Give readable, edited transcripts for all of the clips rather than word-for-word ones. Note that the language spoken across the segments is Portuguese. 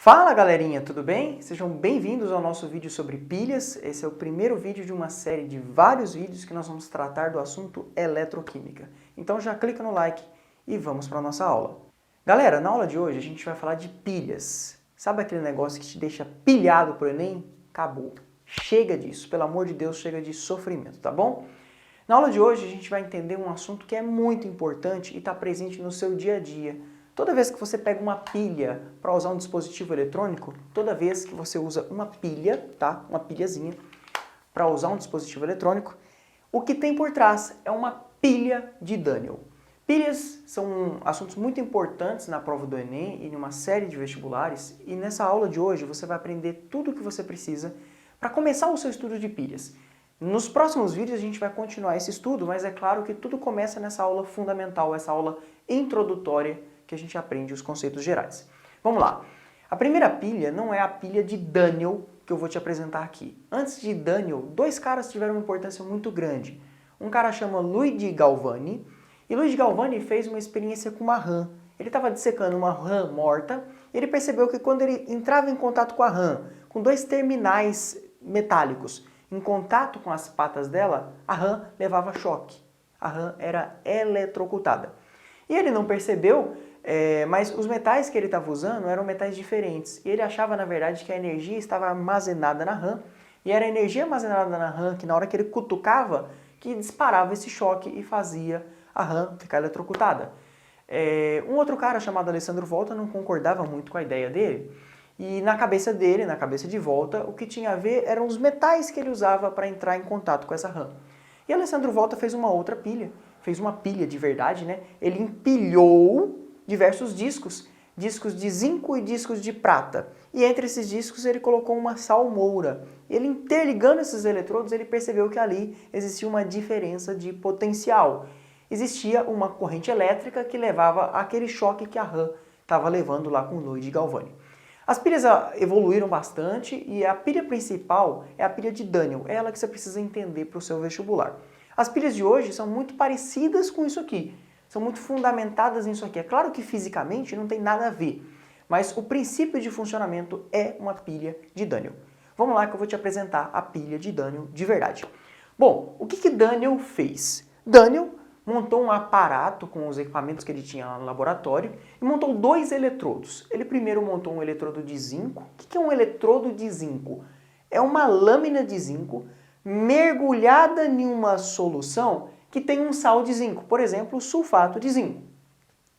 Fala galerinha, tudo bem? Sejam bem-vindos ao nosso vídeo sobre pilhas. Esse é o primeiro vídeo de uma série de vários vídeos que nós vamos tratar do assunto eletroquímica. Então já clica no like e vamos para a nossa aula. Galera, na aula de hoje a gente vai falar de pilhas. Sabe aquele negócio que te deixa pilhado pro Enem? Acabou. Chega disso, pelo amor de Deus, chega de sofrimento, tá bom? Na aula de hoje a gente vai entender um assunto que é muito importante e está presente no seu dia a dia. Toda vez que você pega uma pilha para usar um dispositivo eletrônico, toda vez que você usa uma pilha, tá? Uma pilhazinha, para usar um dispositivo eletrônico, o que tem por trás é uma pilha de Daniel. Pilhas são assuntos muito importantes na prova do Enem e em uma série de vestibulares, e nessa aula de hoje você vai aprender tudo o que você precisa para começar o seu estudo de pilhas. Nos próximos vídeos a gente vai continuar esse estudo, mas é claro que tudo começa nessa aula fundamental, essa aula introdutória, que a gente aprende os conceitos gerais. Vamos lá. A primeira pilha não é a pilha de Daniel que eu vou te apresentar aqui. Antes de Daniel, dois caras tiveram uma importância muito grande. Um cara chama Luigi Galvani, e Luigi Galvani fez uma experiência com uma rã. Ele estava dissecando uma rã morta, e ele percebeu que quando ele entrava em contato com a rã, com dois terminais metálicos, em contato com as patas dela, a rã levava choque. A rã era eletrocutada. E ele não percebeu, mas os metais que ele estava usando eram metais diferentes. E ele achava, na verdade, que a energia estava armazenada na rã, e era a energia armazenada na rã que, na hora que ele cutucava, que disparava esse choque e fazia a rã ficar eletrocutada. Um outro cara chamado Alessandro Volta não concordava muito com a ideia dele, e na cabeça dele, na cabeça de Volta, o que tinha a ver eram os metais que ele usava para entrar em contato com essa rã. E Alessandro Volta fez uma outra pilha, fez uma pilha de verdade, né? Ele empilhou diversos discos, discos de zinco e discos de prata. E entre esses discos ele colocou uma salmoura. Ele interligando esses eletrodos, ele percebeu que ali existia uma diferença de potencial. Existia uma corrente elétrica que levava aquele choque que a rã estava levando lá com o Luigi Galvani. As pilhas evoluíram bastante e a pilha principal é a pilha de Daniel. É ela que você precisa entender para o seu vestibular. As pilhas de hoje são muito parecidas com isso aqui. São muito fundamentadas nisso aqui. É claro que fisicamente não tem nada a ver, mas o princípio de funcionamento é uma pilha de Daniel. Vamos lá que eu vou te apresentar a pilha de Daniel de verdade. Bom, o que Daniel fez? Daniel montou um aparato com os equipamentos que ele tinha lá no laboratório e montou dois eletrodos. Ele primeiro montou um eletrodo de zinco. O que é um eletrodo de zinco? É uma lâmina de zinco mergulhada em uma solução que tem um sal de zinco, por exemplo, sulfato de zinco.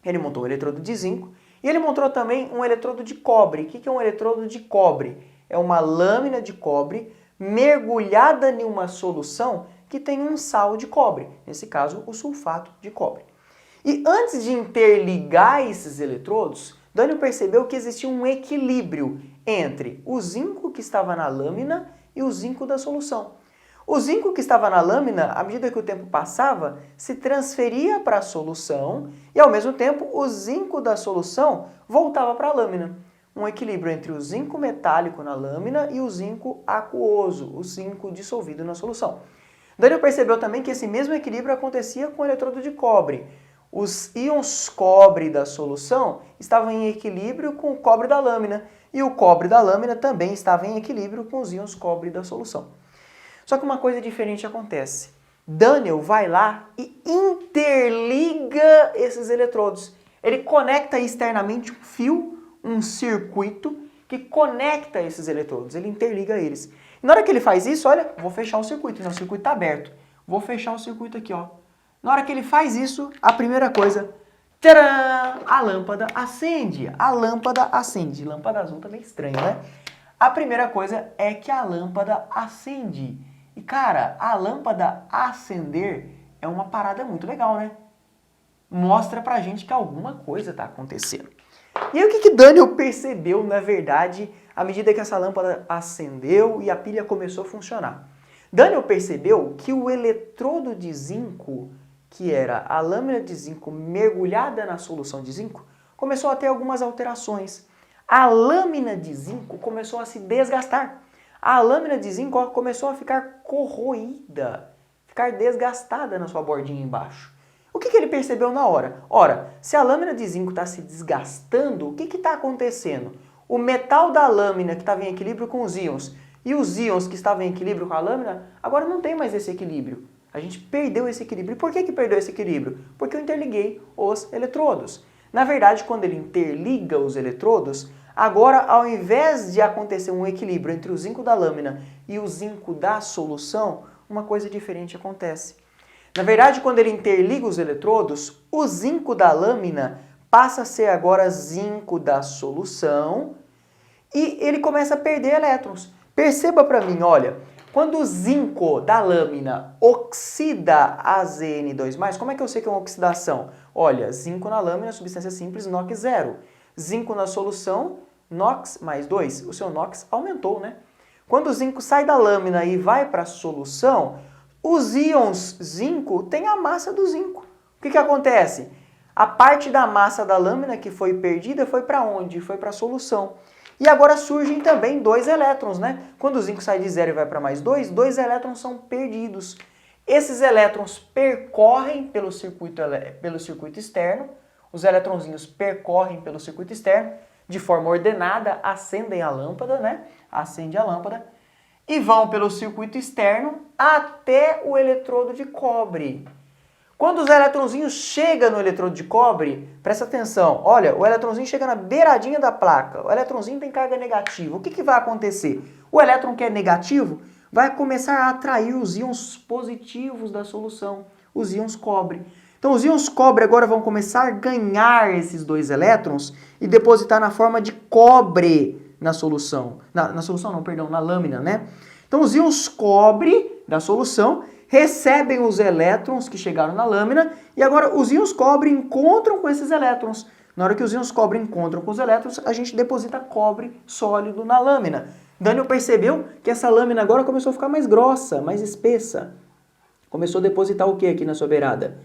Ele montou um eletrodo de zinco e ele montou também um eletrodo de cobre. O que é um eletrodo de cobre? É uma lâmina de cobre mergulhada em uma solução que tem um sal de cobre, nesse caso o sulfato de cobre. E antes de interligar esses eletrodos, Daniel percebeu que existia um equilíbrio entre o zinco que estava na lâmina e o zinco da solução. O zinco que estava na lâmina, à medida que o tempo passava, se transferia para a solução e, ao mesmo tempo, o zinco da solução voltava para a lâmina. Um equilíbrio entre o zinco metálico na lâmina e o zinco aquoso, o zinco dissolvido na solução. Daniel percebeu também que esse mesmo equilíbrio acontecia com o eletrodo de cobre. Os íons cobre da solução estavam em equilíbrio com o cobre da lâmina e o cobre da lâmina também estava em equilíbrio com os íons cobre da solução. Só que uma coisa diferente acontece. Daniel vai lá e interliga esses eletrodos. Ele conecta externamente um fio, um circuito que conecta esses eletrodos. Ele interliga eles. E na hora que ele faz isso, olha, vou fechar o circuito. Não, o circuito está aberto. Vou fechar o circuito aqui, ó. Na hora que ele faz isso, a primeira coisa, tcharam, a lâmpada acende. A lâmpada acende. Lâmpada azul tá meio estranho, né? A primeira coisa é que a lâmpada acende. E cara, a lâmpada acender é uma parada muito legal, né? Mostra pra gente que alguma coisa tá acontecendo. E aí o que Daniel percebeu, na verdade, à medida que essa lâmpada acendeu e a pilha começou a funcionar? Daniel percebeu que o eletrodo de zinco, que era a lâmina de zinco mergulhada na solução de zinco, começou a ter algumas alterações. A lâmina de zinco começou a se desgastar. A lâmina de zinco começou a ficar corroída, ficar desgastada na sua bordinha embaixo. O que ele percebeu na hora? Ora, se a lâmina de zinco está se desgastando, o que está acontecendo? o metal da lâmina que estava em equilíbrio com os íons e os íons que estavam em equilíbrio com a lâmina, agora não tem mais esse equilíbrio. A gente perdeu esse equilíbrio. E por que perdeu esse equilíbrio? Porque eu interliguei os eletrodos. Na verdade, quando ele interliga os eletrodos, agora ao invés de acontecer um equilíbrio entre o zinco da lâmina e o zinco da solução, uma coisa diferente acontece. Na verdade, quando ele interliga os eletrodos, o zinco da lâmina passa a ser agora zinco da solução e ele começa a perder elétrons. Perceba para mim, olha, quando o zinco da lâmina oxida a Zn2+, como é que eu sei que é uma oxidação? Olha, zinco na lâmina, substância simples, NOx 0. Zinco na solução, NOx mais 2. O seu NOx aumentou, né? Quando o zinco sai da lâmina e vai para a solução, os íons zinco têm a massa do zinco. O que acontece? A parte da massa da lâmina que foi perdida foi para onde? Foi para a solução. E agora surgem também 2 elétrons, né? Quando o zinco sai de 0 e vai para mais 2, 2 elétrons são perdidos. Esses elétrons percorrem pelo circuito externo, os eletronzinhos percorrem pelo circuito externo, de forma ordenada, acendem a lâmpada, né? Acende a lâmpada e vão pelo circuito externo até o eletrodo de cobre. Quando os eletronzinhos chegam no eletrodo de cobre, presta atenção, olha, o eletronzinho chega na beiradinha da placa, o eletronzinho tem carga negativa. O que vai acontecer? O elétron que é negativo vai começar a atrair os íons positivos da solução, os íons cobre. Então os íons cobre agora vão começar a ganhar esses 2 elétrons e depositar na forma de cobre na solução. Na solução não, perdão, na lâmina, né? Então os íons cobre da solução recebem os elétrons que chegaram na lâmina e agora os íons cobre encontram com esses elétrons. Na hora que os íons cobre encontram com os elétrons, a gente deposita cobre sólido na lâmina. Daniel percebeu que essa lâmina agora começou a ficar mais grossa, mais espessa. Começou a depositar o que aqui na sua beirada?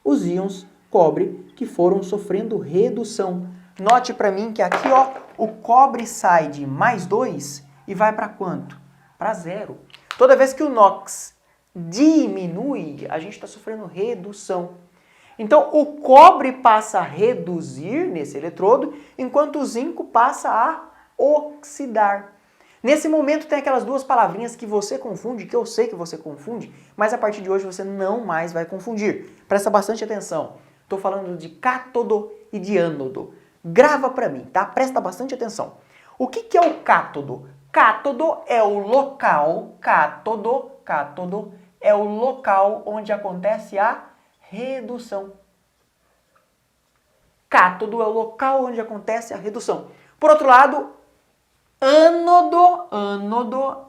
Os íons cobre que foram sofrendo redução. Note para mim que aqui, ó, o cobre sai de mais 2 e vai para quanto? Para 0. Toda vez que o NOx diminui, a gente está sofrendo redução. Então, o cobre passa a reduzir nesse eletrodo, enquanto o zinco passa a oxidar. Nesse momento tem aquelas 2 palavrinhas que você confunde, que eu sei que você confunde, mas a partir de hoje você não mais vai confundir. Presta bastante atenção. Estou falando de cátodo e de ânodo. Grava para mim, tá? Presta bastante atenção. O que é o cátodo? Cátodo é o local, cátodo é o local onde acontece a redução. Cátodo é o local onde acontece a redução. Por outro lado, ânodo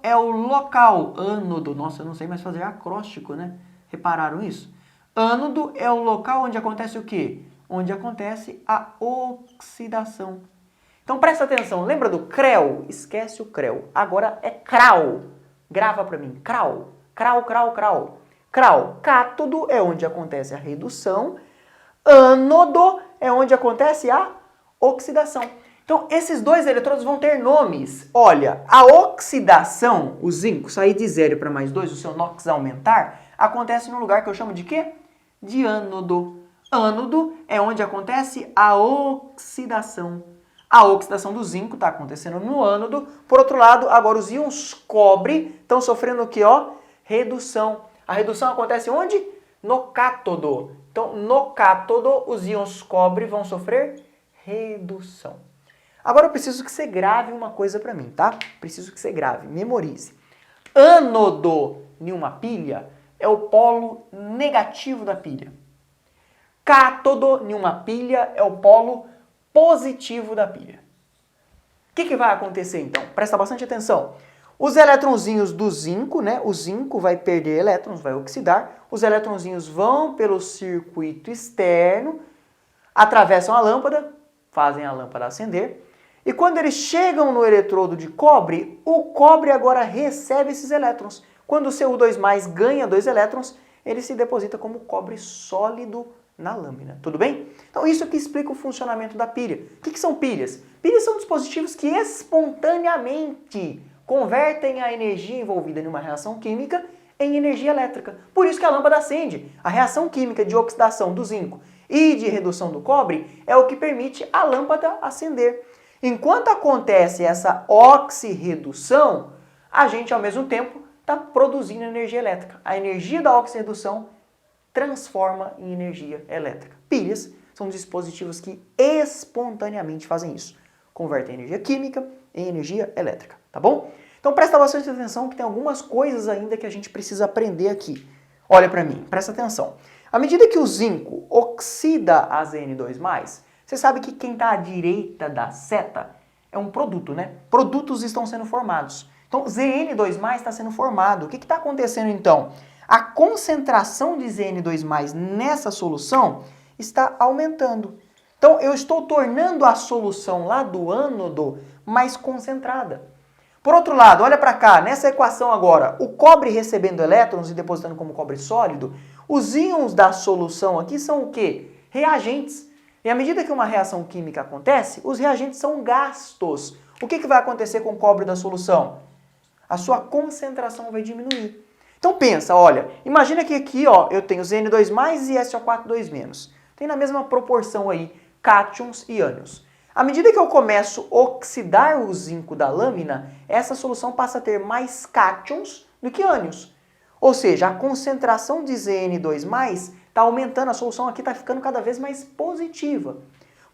é o local. Ânodo, nossa, eu não sei mais fazer acróstico, né? Repararam isso? Ânodo é o local onde acontece o quê? Onde acontece a oxidação. Então presta atenção, lembra do creu? Esquece o creu. Agora é crau. Grava para mim, crau. Crau. Crau, cátodo é onde acontece a redução. Ânodo é onde acontece a oxidação. Então, esses 2 eletrodos vão ter nomes. Olha, a oxidação, o zinco sair de 0 para mais 2, o seu NOx aumentar, acontece num lugar que eu chamo de quê? De ânodo. Ânodo é onde acontece a oxidação. A oxidação do zinco está acontecendo no ânodo. Por outro lado, agora os íons cobre estão sofrendo o quê? Ó? Redução. A redução acontece onde? No cátodo. Então, no cátodo, os íons cobre vão sofrer redução. Agora eu preciso que você grave uma coisa para mim, tá? Preciso que você grave, memorize. Ânodo em uma pilha é o polo negativo da pilha. Cátodo em uma pilha é o polo positivo da pilha. O que vai acontecer então? Presta bastante atenção. Os eletronzinhos do zinco, né? O zinco vai perder elétrons, vai oxidar. Os eletronzinhos vão pelo circuito externo, atravessam a lâmpada, fazem a lâmpada acender. E quando eles chegam no eletrodo de cobre, o cobre agora recebe esses elétrons. Quando o Cu2+ ganha 2 elétrons, ele se deposita como cobre sólido na lâmina. Tudo bem? Então isso aqui explica o funcionamento da pilha. O que são pilhas? Pilhas são dispositivos que espontaneamente convertem a energia envolvida em uma reação química em energia elétrica. Por isso que a lâmpada acende. A reação química de oxidação do zinco e de redução do cobre é o que permite a lâmpada acender. Enquanto acontece essa oxirredução, a gente ao mesmo tempo está produzindo energia elétrica. A energia da oxirredução transforma em energia elétrica. Pilhas são dispositivos que espontaneamente fazem isso. Convertem energia química em energia elétrica, tá bom? Então presta bastante atenção que tem algumas coisas ainda que a gente precisa aprender aqui. Olha para mim, presta atenção. À medida que o zinco oxida a Zn2+, você sabe que quem está à direita da seta é um produto, né? Produtos estão sendo formados. Então Zn2+ está sendo formado. O que está acontecendo então? A concentração de Zn2+ nessa solução está aumentando. Então eu estou tornando a solução lá do ânodo mais concentrada. Por outro lado, olha para cá, nessa equação agora, o cobre recebendo elétrons e depositando como cobre sólido, os íons da solução aqui são o quê? Reagentes. E à medida que uma reação química acontece, os reagentes são gastos. O que vai acontecer com o cobre da solução? A sua concentração vai diminuir. Então pensa, olha, imagina que aqui ó, eu tenho Zn2+ e SO4 2-. Tem na mesma proporção aí, cátions e ânions. À medida que eu começo a oxidar o zinco da lâmina, essa solução passa a ter mais cátions do que ânions. Ou seja, a concentração de Zn2+ está aumentando, a solução aqui está ficando cada vez mais positiva.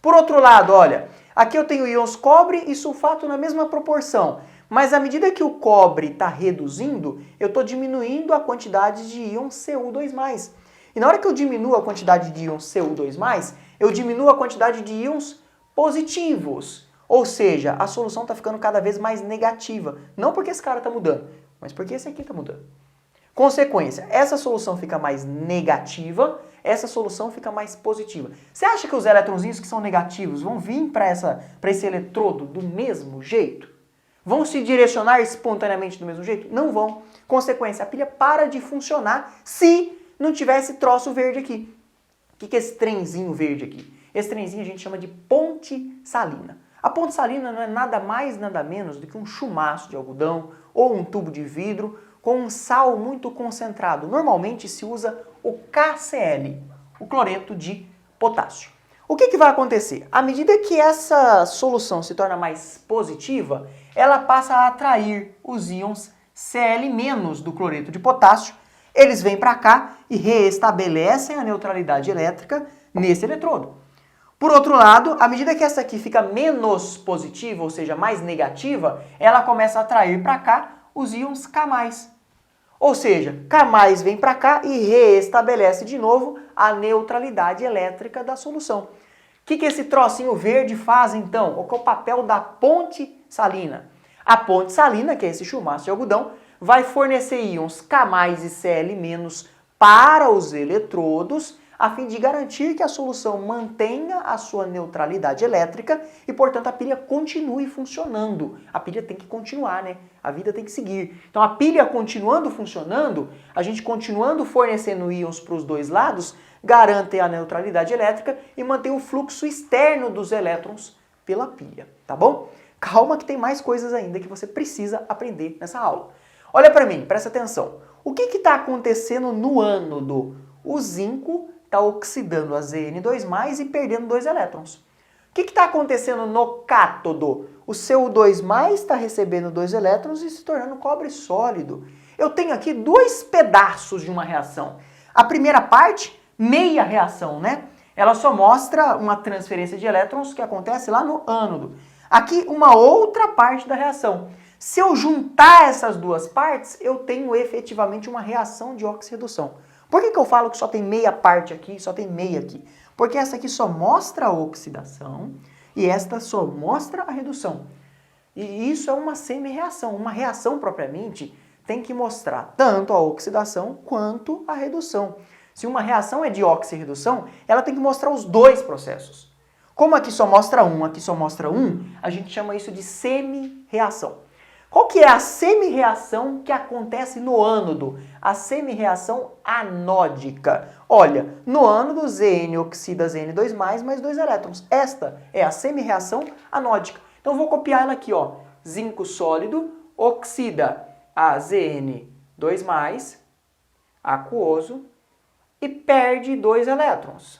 Por outro lado, olha, aqui eu tenho íons cobre e sulfato na mesma proporção, mas à medida que o cobre está reduzindo, eu estou diminuindo a quantidade de íons Cu2+. E na hora que eu diminuo a quantidade de íons Cu2+, eu diminuo a quantidade de íons positivos. Ou seja, a solução está ficando cada vez mais negativa. Não porque esse cara está mudando, mas porque esse aqui está mudando. Consequência, essa solução fica mais negativa, essa solução fica mais positiva. Você acha que os eletronzinhos que são negativos vão vir para esse eletrodo do mesmo jeito? Vão se direcionar espontaneamente do mesmo jeito? Não vão. Consequência, a pilha para de funcionar se não tiver esse troço verde aqui. O que é esse trenzinho verde aqui? Esse trenzinho a gente chama de ponte salina. A ponte salina não é nada mais, nada menos do que um chumaço de algodão ou um tubo de vidro com um sal muito concentrado. Normalmente se usa o KCl, o cloreto de potássio. O que vai acontecer? À medida que essa solução se torna mais positiva, ela passa a atrair os íons Cl- do cloreto de potássio. Eles vêm para cá e reestabelecem a neutralidade elétrica nesse eletrodo. Por outro lado, à medida que essa aqui fica menos positiva, ou seja, mais negativa, ela começa a atrair para cá os íons K+. Ou seja, K+ vem para cá e reestabelece de novo a neutralidade elétrica da solução. O que esse trocinho verde faz então? Qual é o papel da ponte salina? A ponte salina, que é esse chumaço de algodão, vai fornecer íons K+ e Cl- para os eletrodos, a fim de garantir que a solução mantenha a sua neutralidade elétrica e, portanto, a pilha continue funcionando. A pilha tem que continuar, né? A vida tem que seguir. Então, a pilha continuando funcionando, a gente continuando fornecendo íons para os dois lados, garante a neutralidade elétrica e mantém o fluxo externo dos elétrons pela pilha, tá bom? Calma que tem mais coisas ainda que você precisa aprender nessa aula. Olha para mim, presta atenção. O que está acontecendo no ânodo? O zinco está oxidando a Zn2+ e perdendo 2 elétrons. O que está acontecendo no cátodo? O Cu2+ está recebendo 2 elétrons e se tornando cobre sólido. Eu tenho aqui 2 pedaços de uma reação. A primeira parte, meia reação, né? Ela só mostra uma transferência de elétrons que acontece lá no ânodo. Aqui, uma outra parte da reação. Se eu juntar essas duas partes, eu tenho efetivamente uma reação de oxirredução. Por que eu falo que só tem meia parte aqui e só tem meia aqui? Porque essa aqui só mostra a oxidação e esta só mostra a redução. E isso é uma semi-reação. Uma reação propriamente tem que mostrar tanto a oxidação quanto a redução. Se uma reação é de oxirredução, ela tem que mostrar os dois processos. Como aqui só mostra um, aqui só mostra um, a gente chama isso de semi-reação. Qual que é a semi-reação que acontece no ânodo? A semi-reação anódica. Olha, no ânodo, Zn oxida Zn2+, mais 2 elétrons. Esta é a semi-reação anódica. Então, eu vou copiar ela aqui, ó. Zinco sólido oxida a Zn2+, aquoso, e perde 2 elétrons.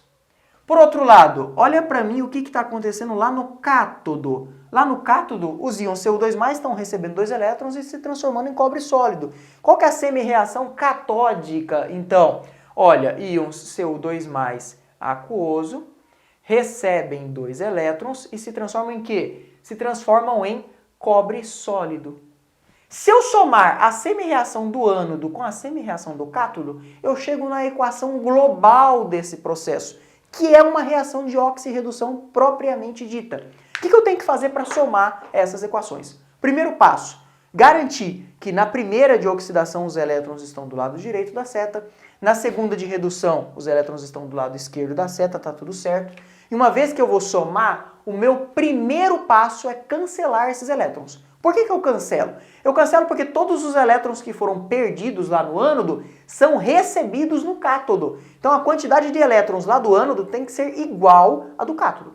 Por outro lado, olha para mim o que está acontecendo lá no cátodo. Lá no cátodo, os íons CO2+ estão recebendo 2 elétrons e se transformando em cobre sólido. Qual que é a semi-reação catódica, então? Olha, íons CO2+ aquoso recebem 2 elétrons e se transformam em quê? Se transformam em cobre sólido. Se eu somar a semi-reação do ânodo com a semi-reação do cátodo, eu chego na equação global desse processo, que é uma reação de oxirredução propriamente dita. O que eu tenho que fazer para somar essas equações? Primeiro passo, garantir que na primeira de oxidação os elétrons estão do lado direito da seta, na segunda de redução os elétrons estão do lado esquerdo da seta, tá tudo certo. E uma vez que eu vou somar, o meu primeiro passo é cancelar esses elétrons. Por que eu cancelo? Eu cancelo porque todos os elétrons que foram perdidos lá no ânodo são recebidos no cátodo. Então a quantidade de elétrons lá do ânodo tem que ser igual à do cátodo.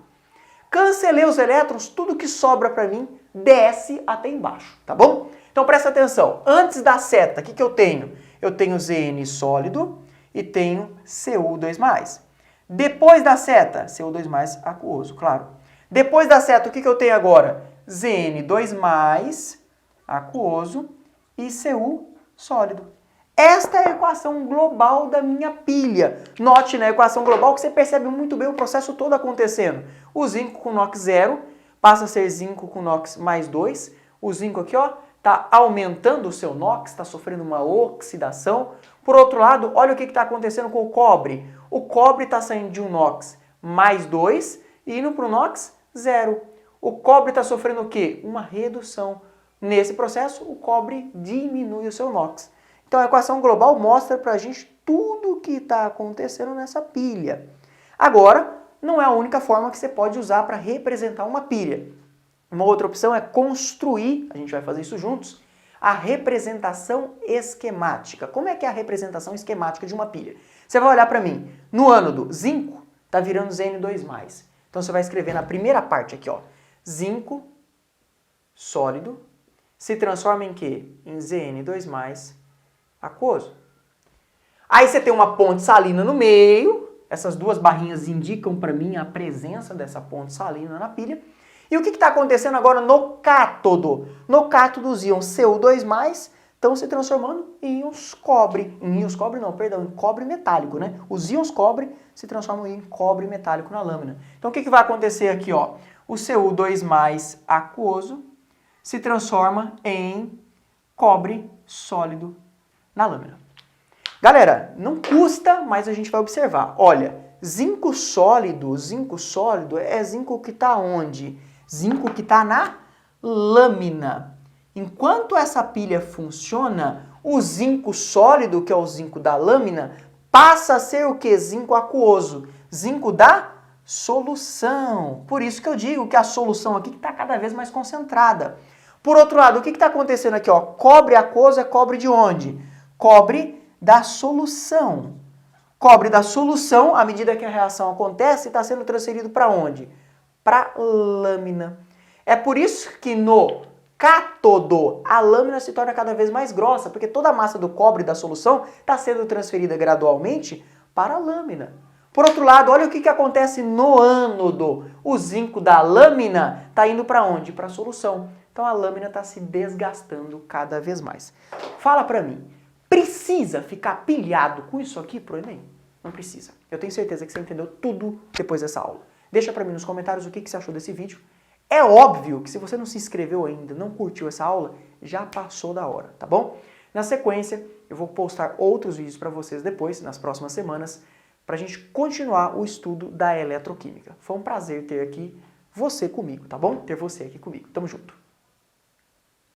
Cancelei os elétrons, tudo que sobra para mim desce até embaixo, tá bom? Então presta atenção, antes da seta, o que eu tenho? Eu tenho Zn sólido e tenho Cu2+. Depois da seta, CO2+ aquoso, claro. Depois da seta, o que eu tenho agora? Zn2+ aquoso e Cu sólido. Esta é a equação global da minha pilha. Note na equação global que você percebe muito bem o processo todo acontecendo. O zinco com NOx 0 passa a ser zinco com NOx mais 2. O zinco aqui, ó, está aumentando o seu NOx, está sofrendo uma oxidação. Por outro lado, olha o que está acontecendo com o cobre. O cobre está saindo de um NOx mais 2 e indo para o NOx 0. O cobre está sofrendo o quê? Uma redução. Nesse processo, o cobre diminui o seu NOx. Então a equação global mostra para a gente tudo o que está acontecendo nessa pilha. Agora, não é a única forma que você pode usar para representar uma pilha. Uma outra opção é construir, a gente vai fazer isso juntos, a representação esquemática. Como é que é a representação esquemática de uma pilha? Você vai olhar para mim, no ânodo, zinco está virando Zn2+. Então você vai escrever na primeira parte aqui, ó, zinco sólido se transforma em quê? Em Zn2+ aquoso. Aí você tem uma ponte salina no meio, essas duas barrinhas indicam para mim a presença dessa ponte salina na pilha. E o que está acontecendo agora no cátodo? No cátodo, os íons Cu2+ estão se transformando em íons cobre. Em íons cobre não, perdão, em cobre metálico, né? Os íons cobre se transformam em cobre metálico na lâmina. Então o que vai acontecer aqui, ó? O Cu2+ aquoso se transforma em cobre sólido na lâmina. Galera, não custa, mas a gente vai observar. Olha, zinco sólido é zinco que está onde? Zinco que está na lâmina. Enquanto essa pilha funciona, o zinco sólido, que é o zinco da lâmina, passa a ser o que? Zinco aquoso. Zinco da solução. Por isso que eu digo que a solução aqui está cada vez mais concentrada. Por outro lado, o que está acontecendo aqui? Ó? Cobre aquoso é cobre de onde? Cobre da solução. Cobre da solução, à medida que a reação acontece, está sendo transferido para onde? Para a lâmina. É por isso que no cátodo a lâmina se torna cada vez mais grossa, porque toda a massa do cobre da solução está sendo transferida gradualmente para a lâmina. Por outro lado, olha o que acontece no ânodo. O zinco da lâmina está indo para onde? Para a solução. Então a lâmina está se desgastando cada vez mais. Fala para mim. Precisa ficar pilhado com isso aqui pro Enem? Não precisa. Eu tenho certeza que você entendeu tudo depois dessa aula. Deixa pra mim nos comentários o que você achou desse vídeo. É óbvio que se você não se inscreveu ainda, não curtiu essa aula, já passou da hora, tá bom? Na sequência, eu vou postar outros vídeos para vocês depois, nas próximas semanas, pra gente continuar o estudo da eletroquímica. Foi um prazer ter aqui você comigo, tá bom? Ter você aqui comigo. Tamo junto.